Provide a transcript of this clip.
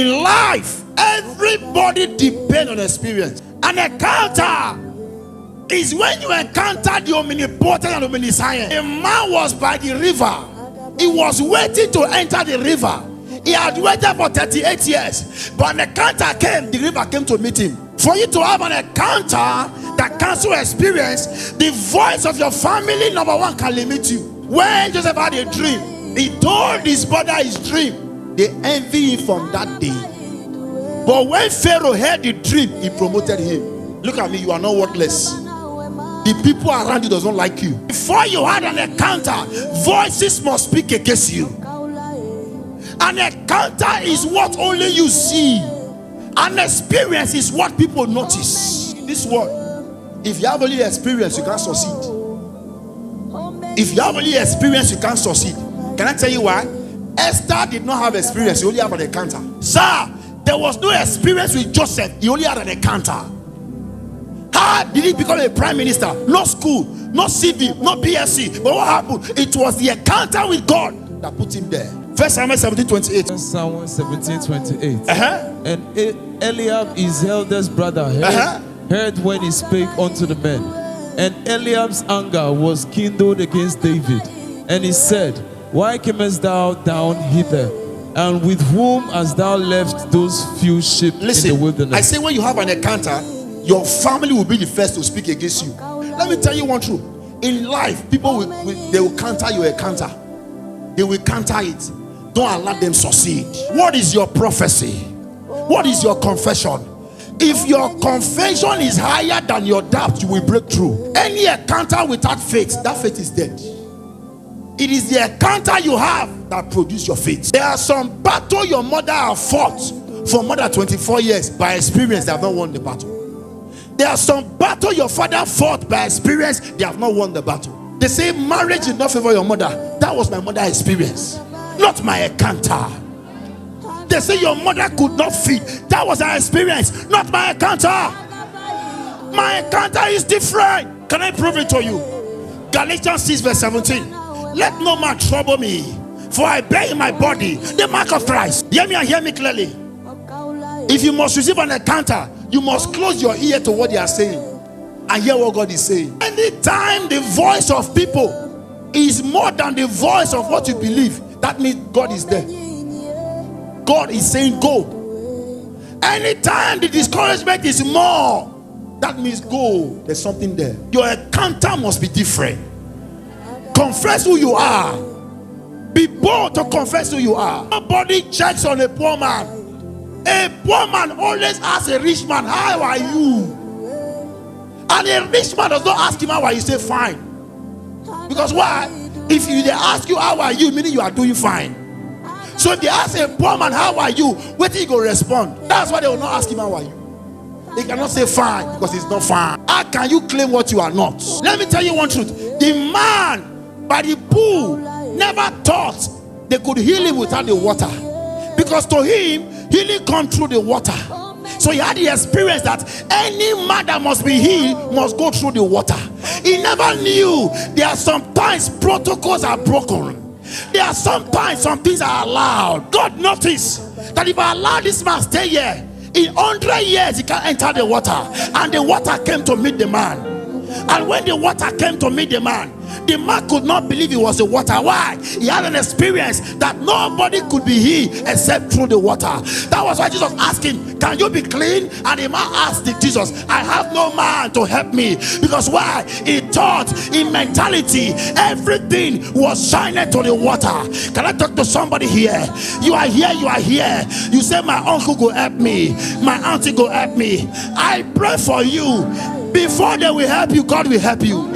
In life, everybody depends on experience. An encounter is when you encounter the omnipotent and omniscient. A man was by the river. He was waiting to enter the river. He had waited for 38 years. But an encounter came, the river came to meet him. For you to have an encounter that cancels experience, the voice of your family, number one, can limit you. When Joseph had a dream, he told his brother his dream. They envy him from that day. But when Pharaoh heard the dream, he promoted him. Look at me, you are not worthless. The people around you doesn't like you. Before you had an encounter, voices must speak against you. An encounter is what only you see. An experience is what people notice. In this world, if you have only experience, you can't succeed. If you have only experience, you can't succeed. Can I tell you why? Esther did not have experience, he only had an encounter. Sir, there was no experience with Joseph, he only had an encounter. How did he become a prime minister? No school, no CV, no BSc. But what happened? It was the encounter with God that put him there. 1 Samuel 17:28. 1 Samuel 17:28. And Eliab, his eldest brother, heard when he spake unto the men. And Eliab's anger was kindled against David. And he said, Why camest thou down hither? And with whom hast thou left those few sheep in the wilderness? I say when you have an encounter, your family will be the first to speak against you. Let me tell you one truth. In life, people they will counter your encounter. They will counter it. Don't allow them succeed. What is your prophecy? What is your confession? If your confession is higher than your doubt, you will break through. Any encounter without faith, that faith is dead. It is the encounter you have that produces your faith. There are some battles your mother has fought for more than 24 years. By experience, they have not won the battle. There are some battles your father fought by experience, they have not won the battle. They say marriage did not favor your mother. That was my mother's experience, not my encounter. They say your mother could not feed. That was her experience, not my encounter. My encounter is different. Can I prove it to you? Galatians 6 verse 17. Let no man trouble me, for I bear in my body the mark of Christ. Hear me and hear me clearly. If you must receive an encounter, you must close your ear to what they are saying and hear what God is saying. Anytime the voice of people is more than the voice of what you believe, that means God is there. God is saying go. Anytime the discouragement is more, that means go. There's something there. Your encounter must be different. Confess who you are. Be bold to confess who you are. Nobody checks on a poor man. A poor man always asks a rich man, how are you? And a rich man does not ask him how are you, say fine. Because why? If they ask you how are you, meaning you are doing fine. So if they ask a poor man how are you, wait till he go respond. That's why they will not ask him how are you. They cannot say fine because it's not fine. How can you claim what you are not? Let me tell you one truth. The man by the pool never thought they could heal him without the water, because to him healing comes through the water. So he had the experience that any man that must be healed must go through the water. He never knew there are sometimes protocols are broken. There are sometimes some things are allowed. God noticed that if I allow this man stay here, in 100 years he can enter the water. And the water came to meet the man. And when the water came to meet the man could not believe it was the water. Why? He had an experience that nobody could be healed except through the water. That was why Jesus asked him, can you be clean? And the man asked Jesus, I have no man to help me. Because why? He thought in mentality everything was shining to the water. Can I talk to somebody here? You are here, you are here. You say my uncle go help me, my auntie go help me. I pray for you. Before they will help you, God will help you.